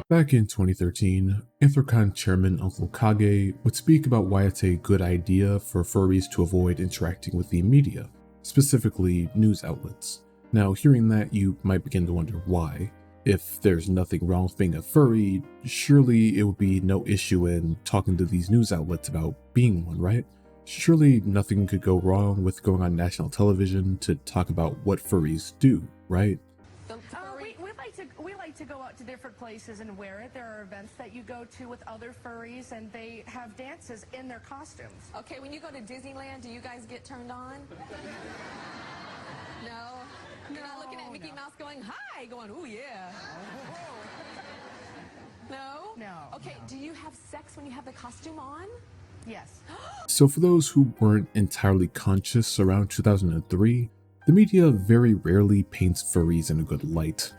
Back in 2013, Anthrocon chairman Uncle Kage would speak about why it's a good idea for furries to avoid interacting with the media, specifically news outlets. Now, hearing that, you might begin to wonder why. If there's nothing wrong with being a furry, surely it would be no issue in talking to these news outlets about being one, right? Surely nothing could go wrong with going on national television to talk about what furries do, right? We like to go out to different places and wear it. There are events that you go to with other furries, and they have dances in their costumes. Okay, when you go to Disneyland, do you guys get turned on? No? You're not looking at Mickey Mouse going, hi, going, ooh, yeah. No? No. Okay, do you have sex when you have the costume on? Yes. So for those who weren't entirely conscious around 2003, the media very rarely paints furries in a good light.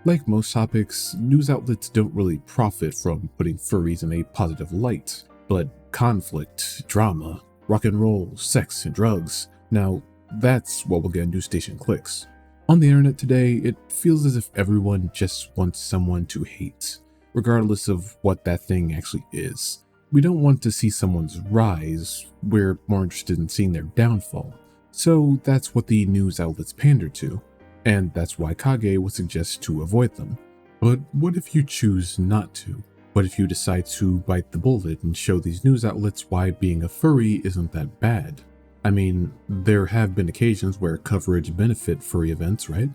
Like most topics, news outlets don't really profit from putting furries in a positive light. But conflict, drama, rock and roll, sex, and drugs. Now, that's what will get news station clicks. On the internet today, it feels as if everyone just wants someone to hate, regardless of what that thing actually is. We don't want to see someone's rise, we're more interested in seeing their downfall. So that's what the news outlets pander to, and that's why Kage would suggest to avoid them. But what if you choose not to? What if you decide to bite the bullet and show these news outlets why being a furry isn't that bad? I mean, there have been occasions where coverage benefit furry events, right?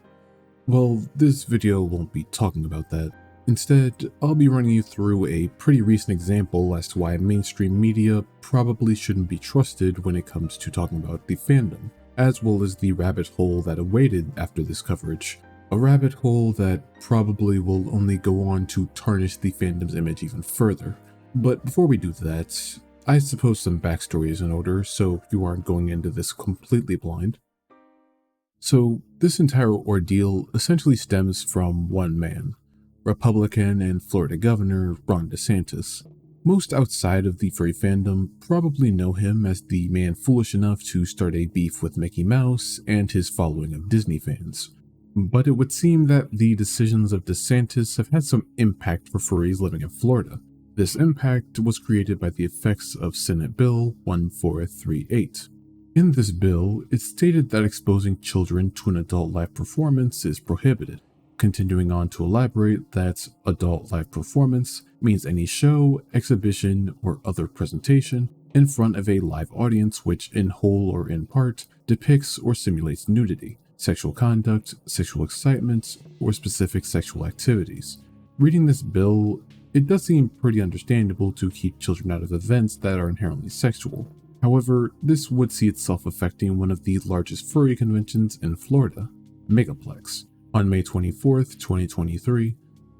Well, this video won't be talking about that. Instead, I'll be running you through a pretty recent example as to why mainstream media probably shouldn't be trusted when it comes to talking about the fandom, as well as the rabbit hole that awaited after this coverage. A rabbit hole that probably will only go on to tarnish the fandom's image even further. But before we do that, I suppose some backstory is in order, so you aren't going into this completely blind. So, this entire ordeal essentially stems from one man, Republican and Florida Governor Ron DeSantis. Most outside of the furry fandom probably know him as the man foolish enough to start a beef with Mickey Mouse and his following of Disney fans. But it would seem that the decisions of DeSantis have had some impact for furries living in Florida. This impact was created by the effects of Senate Bill 1438. In this bill, it stated that exposing children to an adult live performance is prohibited. Continuing on to elaborate that adult live performance means any show, exhibition, or other presentation in front of a live audience which, in whole or in part, depicts or simulates nudity, sexual conduct, sexual excitement, or specific sexual activities. Reading this bill, it does seem pretty understandable to keep children out of events that are inherently sexual. However, this would see itself affecting one of the largest furry conventions in Florida, Megaplex. On May 24th, 2023,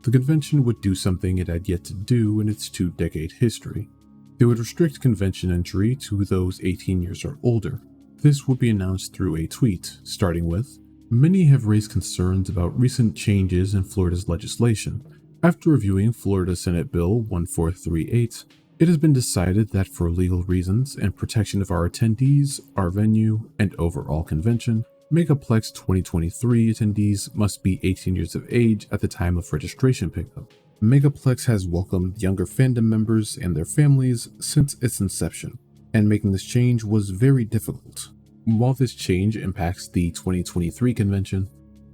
the convention would do something it had yet to do in its 2-decade history. They would restrict convention entry to those 18 years or older. This would be announced through a tweet, starting with, "Many have raised concerns about recent changes in Florida's legislation. After reviewing Florida Senate Bill 1438, it has been decided that for legal reasons and protection of our attendees, our venue, and overall convention, Megaplex 2023 attendees must be 18 years of age at the time of registration pickup. Megaplex has welcomed younger fandom members and their families since its inception, and making this change was very difficult. While this change impacts the 2023 convention,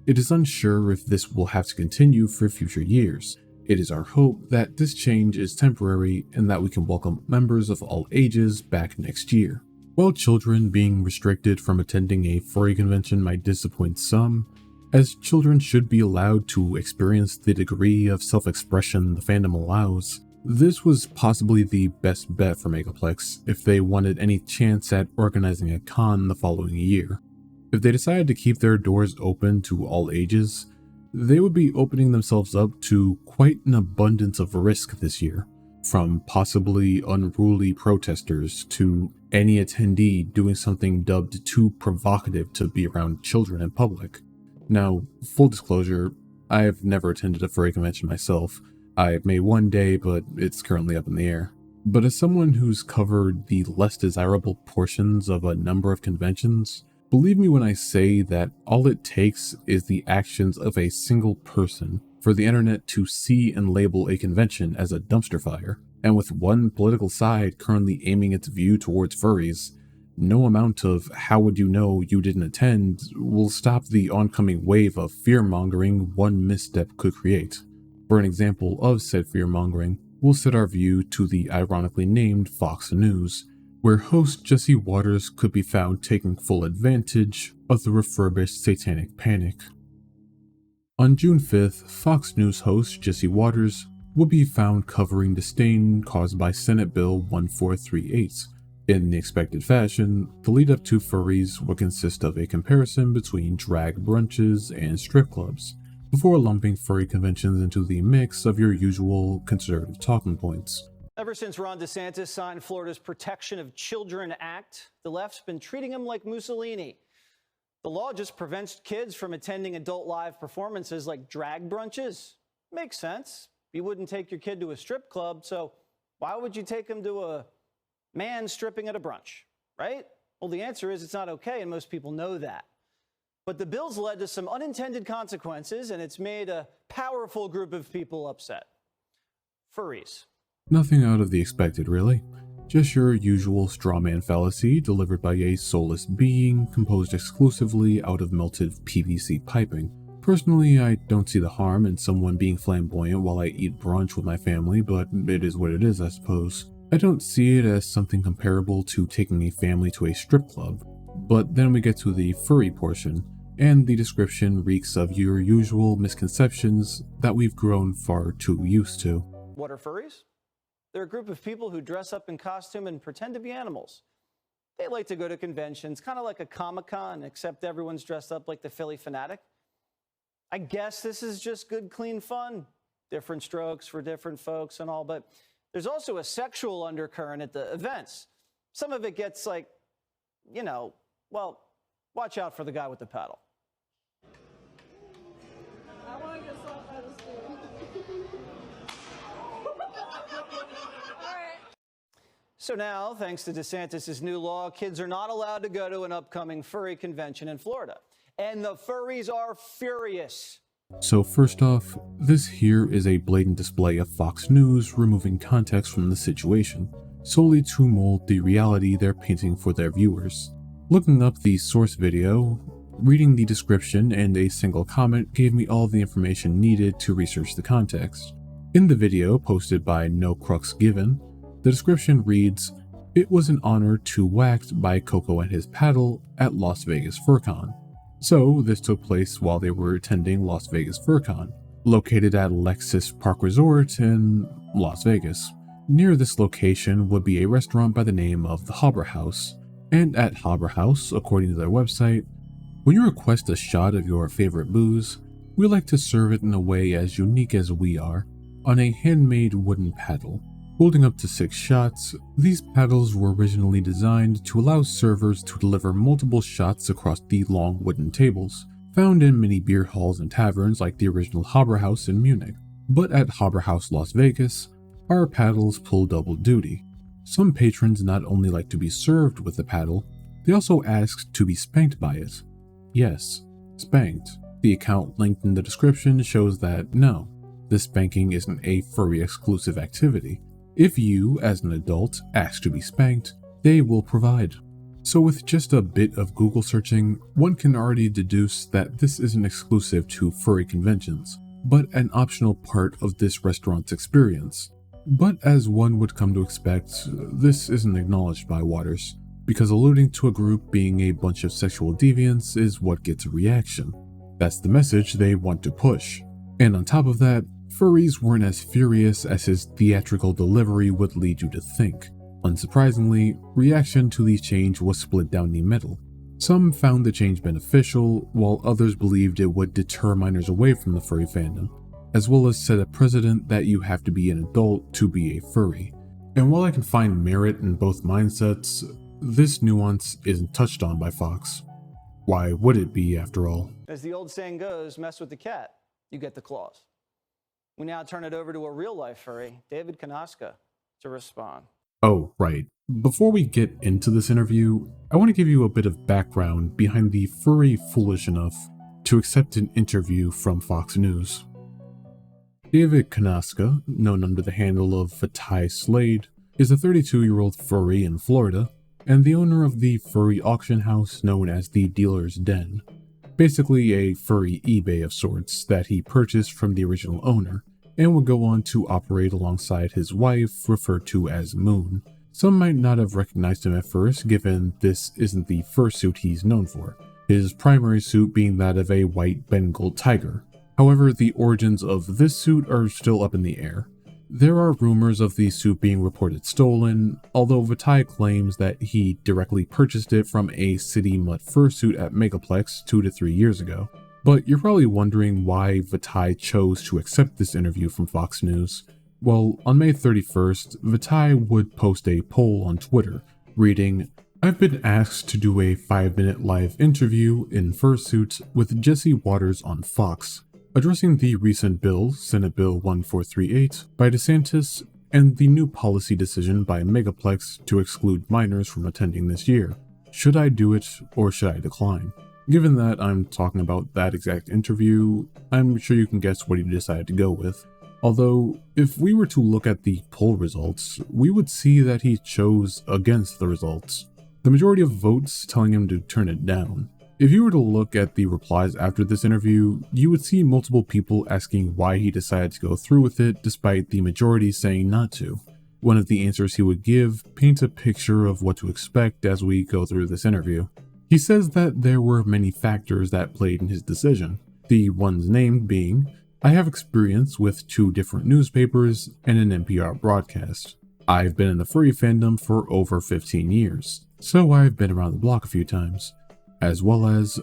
it is unsure if this will have to continue for future years. It is our hope that this change is temporary and that we can welcome members of all ages back next year." While children being restricted from attending a furry convention might disappoint some, as children should be allowed to experience the degree of self-expression the fandom allows, this was possibly the best bet for Megaplex if they wanted any chance at organizing a con the following year. If they decided to keep their doors open to all ages, they would be opening themselves up to quite an abundance of risk this year. From possibly unruly protesters to any attendee doing something dubbed too provocative to be around children in public. Now, full disclosure, I have never attended a furry convention myself. I may one day, but it's currently up in the air. But as someone who's covered the less desirable portions of a number of conventions, believe me when I say that all it takes is the actions of a single person for the internet to see and label a convention as a dumpster fire. And with one political side currently aiming its view towards furries, no amount of "how would you know you didn't attend" will stop the oncoming wave of fear-mongering one misstep could create. For an example of said fear-mongering, we'll set our view to the ironically named Fox News, where host Jesse Waters could be found taking full advantage of the refurbished satanic panic. On June 5th, Fox News host Jesse Waters would be found covering disdain caused by Senate Bill 1438. In the expected fashion, the lead up to furries would consist of a comparison between drag brunches and strip clubs, before lumping furry conventions into the mix of your usual conservative talking points. Ever since Ron DeSantis signed Florida's Protection of Children Act, the left's been treating him like Mussolini. The law just prevents kids from attending adult live performances like drag brunches. Makes sense. You wouldn't take your kid to a strip club, so why would you take him to a man stripping at a brunch, right? Well, the answer is it's not okay, and most people know that. But the bill's led to some unintended consequences, and it's made a powerful group of people upset. Furries. Nothing out of the expected, really. Just your usual straw man fallacy delivered by a soulless being composed exclusively out of melted PVC piping. Personally, I don't see the harm in someone being flamboyant while I eat brunch with my family, but it is what it is, I suppose. I don't see it as something comparable to taking a family to a strip club. But then we get to the furry portion, and the description reeks of your usual misconceptions that we've grown far too used to. What are furries? They're a group of people who dress up in costume and pretend to be animals. They like to go to conventions, kind of like a Comic-Con, except everyone's dressed up like the Philly Fanatic. I guess this is just good, clean fun. Different strokes for different folks and all, but there's also a sexual undercurrent at the events. Some of it gets like, well, watch out for the guy with the paddle. I want to get so out of school. So now, thanks to DeSantis' new law, kids are not allowed to go to an upcoming furry convention in Florida. And the furries are furious. So first off, this here is a blatant display of Fox News removing context from the situation, solely to mold the reality they're painting for their viewers. Looking up the source video, reading the description, and a single comment gave me all the information needed to research the context. In the video, posted by No Crux Given, the description reads, "It was an honor to whacked by Coco and his paddle at Las Vegas FurCon." So this took place while they were attending Las Vegas FurCon, located at Lexus Park Resort in Las Vegas. Near this location would be a restaurant by the name of the Harbor House, and at Harbor House, according to their website, when you request a shot of your favorite booze, we like to serve it in a way as unique as we are, on a handmade wooden paddle. Holding up to 6 shots, these paddles were originally designed to allow servers to deliver multiple shots across the long wooden tables, found in many beer halls and taverns like the original Harbor House in Munich. But at Harbor House Las Vegas, our paddles pull double duty. Some patrons not only like to be served with the paddle, they also ask to be spanked by it. Yes, spanked. The account linked in the description shows that no, this spanking isn't a furry exclusive activity. If you, as an adult, ask to be spanked, they will provide. So with just a bit of Google searching, one can already deduce that this isn't exclusive to furry conventions, but an optional part of this restaurant's experience. But as one would come to expect, this isn't acknowledged by Waters, because alluding to a group being a bunch of sexual deviants is what gets a reaction. That's the message they want to push. And on top of that, furries weren't as furious as his theatrical delivery would lead you to think. Unsurprisingly, reaction to the change was split down the middle. Some found the change beneficial, while others believed it would deter minors away from the furry fandom, as well as set a precedent that you have to be an adult to be a furry. And while I can find merit in both mindsets, this nuance isn't touched on by Fox. Why would it be, after all? As the old saying goes, mess with the cat, you get the claws. We now turn it over to a real-life furry, David Kanaska, to respond. Oh, right. Before we get into this interview, I want to give you a bit of background behind the furry foolish enough to accept an interview from Fox News. David Kanaska, known under the handle of Vitai Slade, is a 32-year-old furry in Florida, and the owner of the furry auction house known as the Dealer's Den. Basically a furry eBay of sorts that he purchased from the original owner, and would go on to operate alongside his wife, referred to as Moon. Some might not have recognized him at first, given this isn't the first suit he's known for, his primary suit being that of a white Bengal tiger. However, the origins of this suit are still up in the air. There are rumors of the suit being reported stolen, although Vitai claims that he directly purchased it from a City Mutt fursuit at Megaplex 2 to 3 years ago. But you're probably wondering why Vitai chose to accept this interview from Fox News. Well, on May 31st, Vitai would post a poll on Twitter, reading, "I've been asked to do a 5-minute live interview in fursuit with Jesse Waters on Fox, addressing the recent bill, Senate Bill 1438, by DeSantis and the new policy decision by Megaplex to exclude minors from attending this year. Should I do it or should I decline?" Given that I'm talking about that exact interview, I'm sure you can guess what he decided to go with. Although, if we were to look at the poll results, we would see that he chose against the results, the majority of votes telling him to turn it down. If you were to look at the replies after this interview, you would see multiple people asking why he decided to go through with it despite the majority saying not to. One of the answers he would give paints a picture of what to expect as we go through this interview. He says that there were many factors that played in his decision, the ones named being, "I have experience with 2 different newspapers and an NPR broadcast. I've been in the furry fandom for over 15 years, so I've been around the block a few times. As well as,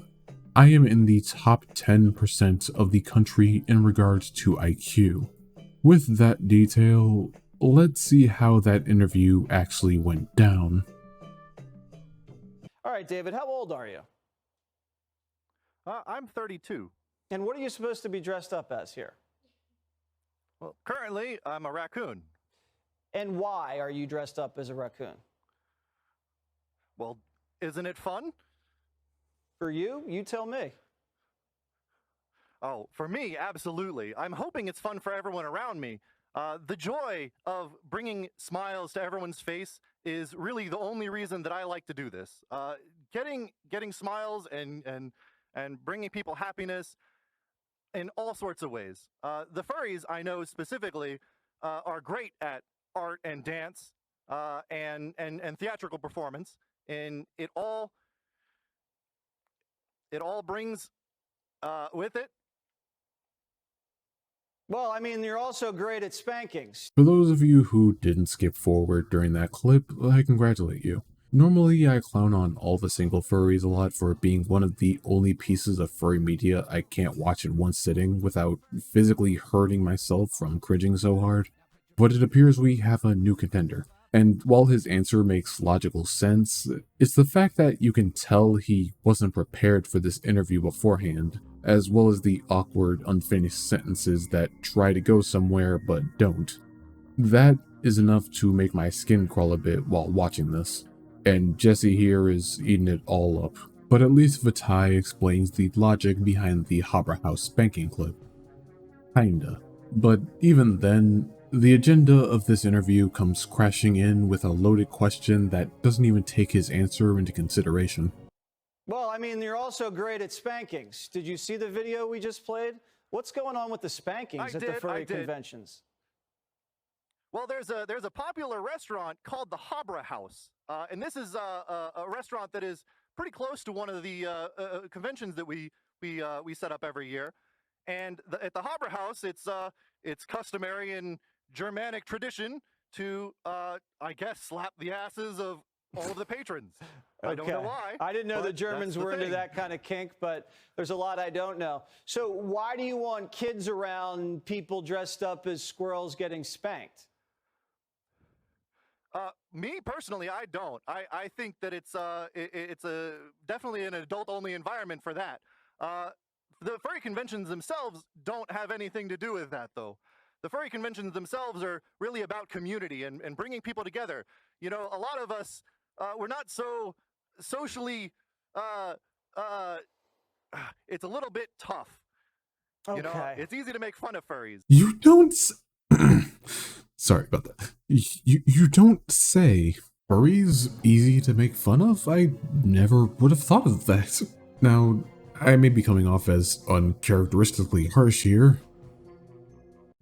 I am in the top 10% of the country in regards to IQ." With that detail, let's see how that interview actually went down. All right, David, how old are you? I'm 32. And what are you supposed to be dressed up as here? Well, currently, I'm a raccoon. And why are you dressed up as a raccoon? Well, isn't it fun? For you? You tell me. Oh, for me, absolutely. I'm hoping it's fun for everyone around me. The joy of bringing smiles to everyone's face is really the only reason that I like to do this. Getting smiles and bringing people happiness in all sorts of ways. The furries, I know specifically, are great at art and dance and theatrical performance, and it all brings with it. Well, I mean, you're also great at spankings. For those of you who didn't skip forward during that clip, I congratulate you. Normally, I clown on all the single furries a lot for being one of the only pieces of furry media I can't watch in one sitting without physically hurting myself from cringing so hard. But it appears we have a new contender. And while his answer makes logical sense, it's the fact that you can tell he wasn't prepared for this interview beforehand, as well as the awkward, unfinished sentences that try to go somewhere but don't. That is enough to make my skin crawl a bit while watching this. And Jesse here is eating it all up. But at least Vitai explains the logic behind the Hobra House spanking clip. Kinda. But even then, the agenda of this interview comes crashing in with a loaded question that doesn't even take his answer into consideration. Well, I mean, you're also great at spankings. Did you see the video we just played? What's going on with the spankings at the furry conventions? Well, there's a popular restaurant called the Hobra House, and this is a restaurant that is pretty close to one of the conventions that we set up every year. And at the Hobra House, it's customary in Germanic tradition to, I guess, slap the asses of all of the patrons. Okay. I don't know why. I didn't know the Germans were into that kind of kink, but there's a lot I don't know. So why do you want kids around people dressed up as squirrels getting spanked? Me personally, I don't. I think that it's definitely an adult-only environment for that. The furry conventions themselves don't have anything to do with that, though. The furry conventions themselves are really about community and bringing people together. You know, a lot of us, we're not so socially, it's a little bit tough You know, Okay. it's easy to make fun of furries. You don't sorry about that. You don't say. Furries easy to make fun of? I never would have thought of that. Now, I may be coming off as uncharacteristically harsh here.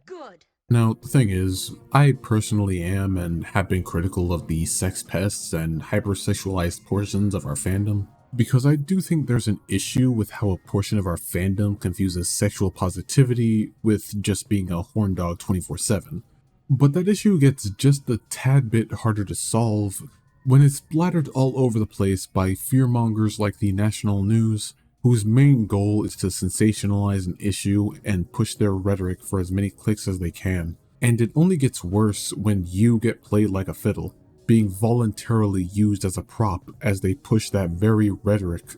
Good. Now, the thing is, I personally am and have been critical of the sex pests and hypersexualized portions of our fandom, because I do think there's an issue with how a portion of our fandom confuses sexual positivity with just being a horn dog 24/7. But that issue gets just a tad bit harder to solve when it's splattered all over the place by fearmongers like the national news, whose main goal is to sensationalize an issue and push their rhetoric for as many clicks as they can. And it only gets worse when you get played like a fiddle, being voluntarily used as a prop as they push that very rhetoric.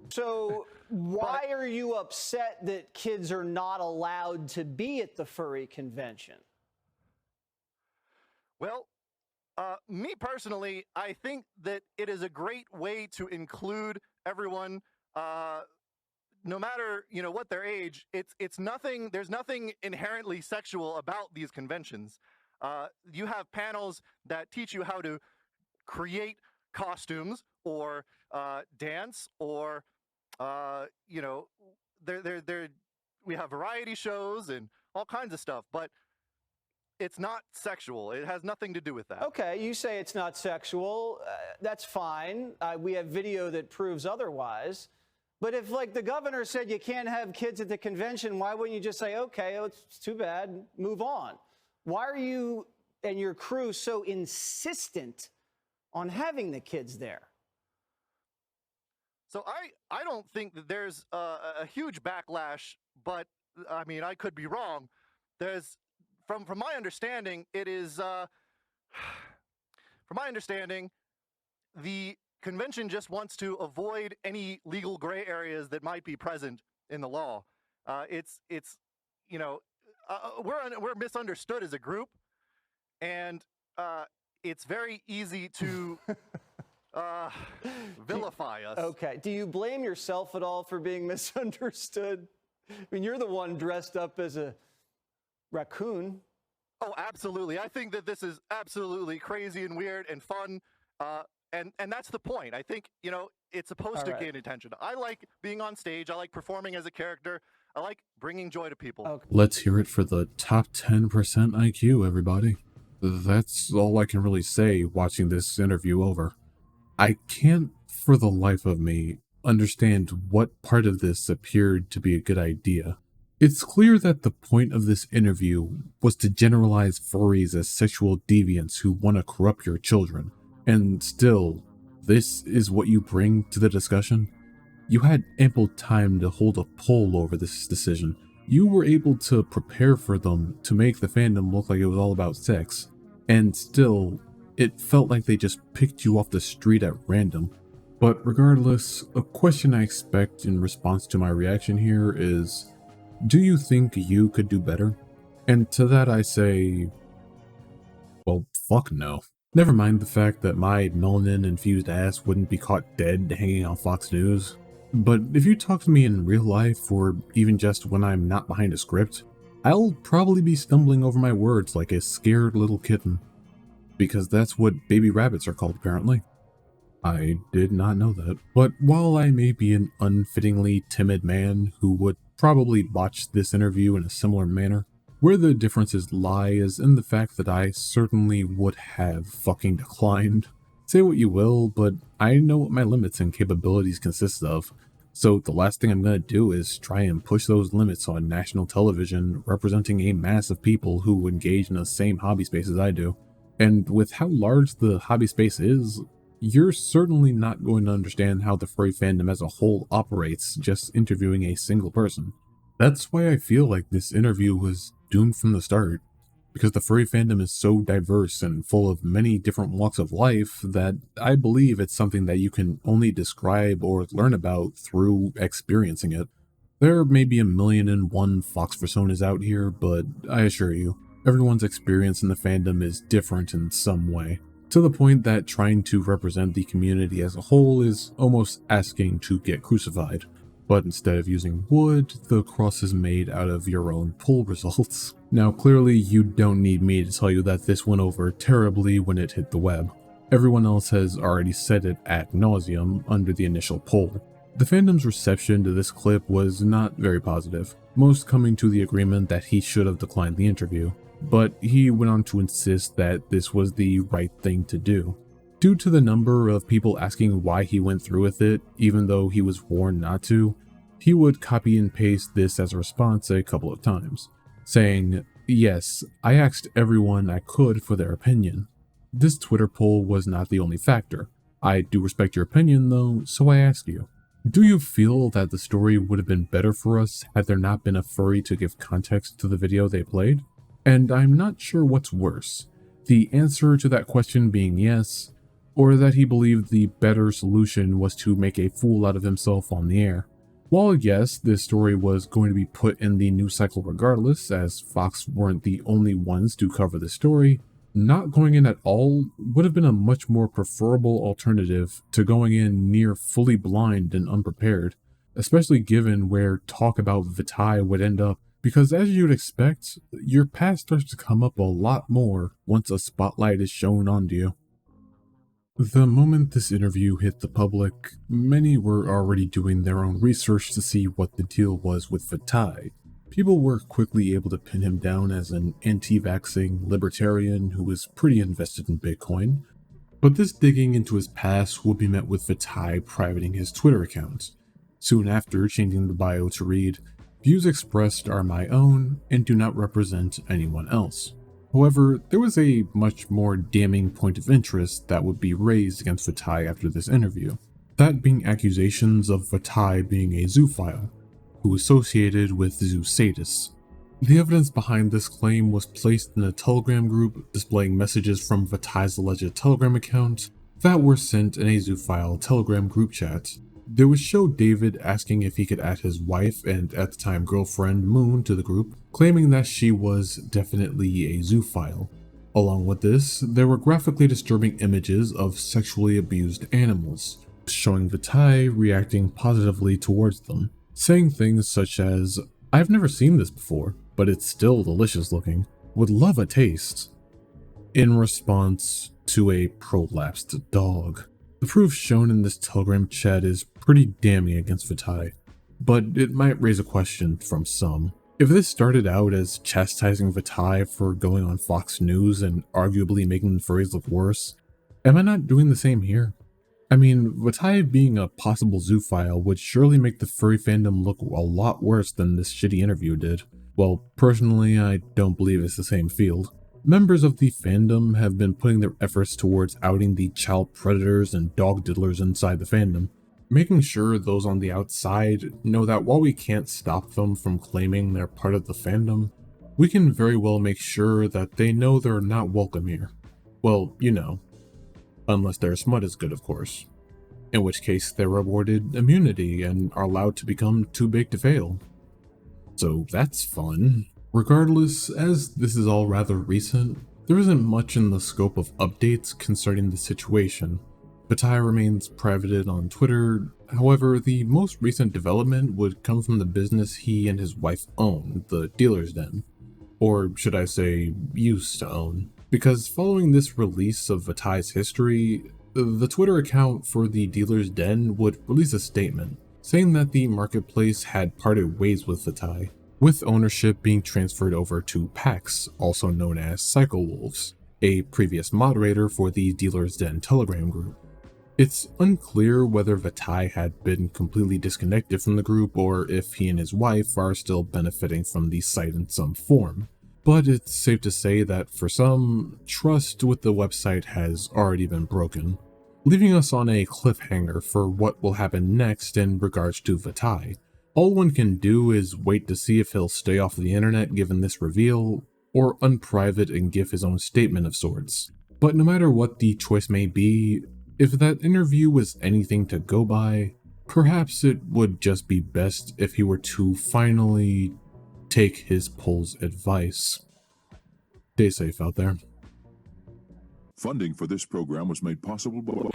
So why are you upset that kids are not allowed to be at the furry convention? Well, me personally, I think that it is a great way to include everyone, no matter, you know, what their age. It's nothing. There's nothing inherently sexual about these conventions. You have panels that teach you how to create costumes or dance, or you know, we have variety shows and all kinds of stuff, but it's not sexual. It has nothing to do with that. Okay, you say it's not sexual. That's fine. We have video that proves otherwise. But if, like, the governor said you can't have kids at the convention, why wouldn't you just say, okay, it's too bad, move on? Why are you and your crew so insistent on having the kids there? So I don't think that there's a huge backlash, but I mean, I could be wrong. There's from my understanding, it is from my understanding, the convention just wants to avoid any legal gray areas that might be present in the law. It's you know, we're misunderstood as a group, and it's very easy to vilify us. Okay. Do you blame yourself at all for being misunderstood? I mean, you're the one dressed up as a raccoon. Oh, absolutely. I think that this is absolutely crazy and weird and fun. And that's the point. I think, you know, it's supposed to gain attention. I like being on stage. I like performing as a character. I like bringing joy to people. Okay. Let's hear it for the top 10% IQ, everybody. That's all I can really say watching this interview over. I can't, for the life of me, understand what part of this appeared to be a good idea. It's clear that the point of this interview was to generalize furries as sexual deviants who want to corrupt your children, and still, this is what you bring to the discussion? You had ample time to hold a poll over this decision. You were able to prepare for them to make the fandom look like it was all about sex, and still, it felt like they just picked you off the street at random. But regardless, a question I expect in response to my reaction here is, do you think you could do better? And to that I say, well, fuck no. Never mind the fact that my melanin-infused ass wouldn't be caught dead hanging on Fox News. But if you talk to me in real life, or even just when I'm not behind a script, I'll probably be stumbling over my words like a scared little kitten. Because that's what baby rabbits are called, apparently. I did not know that. But while I may be an unfittingly timid man who would probably watch this interview in a similar manner, where the differences lie is in the fact that I certainly would have fucking declined. Say what you will, but I know what my limits and capabilities consist of, so the last thing I'm gonna do is try and push those limits on national television representing a mass of people who engage in the same hobby space as I do. And with how large the hobby space is, you're certainly not going to understand how the furry fandom as a whole operates just interviewing a single person. That's why I feel like this interview was doomed from the start, because the furry fandom is so diverse and full of many different walks of life that I believe it's something that you can only describe or learn about through experiencing it. There may be 1,000,001 Fox personas out here, but I assure you, everyone's experience in the fandom is different in some way, to the point that trying to represent the community as a whole is almost asking to get crucified. but instead of using wood, the cross is made out of your own poll results. Now clearly you don't need me to tell you that this went over terribly when it hit the web. Everyone else has already said it ad nauseum under the initial poll. The fandom's reception to this clip was not very positive, most coming to the agreement that he should have declined the interview, but he went on to insist that this was the right thing to do. Due to the number of people asking why he went through with it, even though he was warned not to, he would copy and paste this as a response a couple of times, saying, "Yes, I asked everyone I could for their opinion. This Twitter poll was not the only factor. I do respect your opinion though, so I ask you. Do you feel that the story would have been better for us had there not been a furry to give context to the video they played? And I'm not sure what's worse, the answer to that question being yes, or that he believed the better solution was to make a fool out of himself on the air. While yes, this story was going to be put in the news cycle regardless, as Fox weren't the only ones to cover the story, not going in at all would have been a much more preferable alternative to going in near fully blind and unprepared, especially given where talk about Vitai would end up, because as you'd expect, your past starts to come up a lot more once a spotlight is shown onto you. The moment this interview hit the public, many were already doing their own research to see what the deal was with Vitai. People were quickly able to pin him down as an anti-vaxxing libertarian who was pretty invested in Bitcoin, but this digging into his past would be met with Vitai privating his Twitter account, soon after changing the bio to read, "Views expressed are my own and do not represent anyone else." However, there was a much more damning point of interest that would be raised against Vitai after this interview, that being accusations of Vitai being a zoophile, who associated with zoo sadists. The evidence behind this claim was placed in a Telegram group displaying messages from Vitai's alleged Telegram account that were sent in a zoophile Telegram group chat. There was Show David asking if he could add his wife and at the time girlfriend Moon to the group, claiming that she was definitely a zoophile. Along with this, there were graphically disturbing images of sexually abused animals, showing Vitai reacting positively towards them, saying things such as, "I've never seen this before, but it's still delicious looking. Would love a taste," in response to a prolapsed dog. The proof shown in this Telegram chat is pretty damning against Vitai, but it might raise a question from some. If this started out as chastising Vitai for going on Fox News and arguably making the furries look worse, am I not doing the same here? I mean, Vitai being a possible zoophile would surely make the furry fandom look a lot worse than this shitty interview did. Well, personally, I don't believe it's the same field. Members of the fandom have been putting their efforts towards outing the child predators and dog diddlers inside the fandom, making sure those on the outside know that while we can't stop them from claiming they're part of the fandom, we can very well make sure that they know they're not welcome here. Well, you know, unless their smut is good, of course, in which case they're awarded immunity and are allowed to become too big to fail. So that's fun. Regardless, as this is all rather recent, there isn't much in the scope of updates concerning the situation. Vitai remains privated on Twitter. However, the most recent development would come from the business he and his wife own, the Dealer's Den, or should I say, used to own. Because following this release of Vitai's history, the Twitter account for the Dealer's Den would release a statement saying that the marketplace had parted ways with Vitai, with ownership being transferred over to Pax, also known as Psycho Wolves, a previous moderator for the Dealer's Den Telegram group. It's unclear whether Vitai had been completely disconnected from the group or if he and his wife are still benefiting from the site in some form, but it's safe to say that for some, trust with the website has already been broken, leaving us on a cliffhanger for what will happen next in regards to Vitai. All one can do is wait to see if he'll stay off the internet given this reveal, or unprivate and give his own statement of sorts. But no matter what the choice may be, if that interview was anything to go by, perhaps it would just be best if he were to finally take his poll's advice. Stay safe out there. Funding for this program was made possible by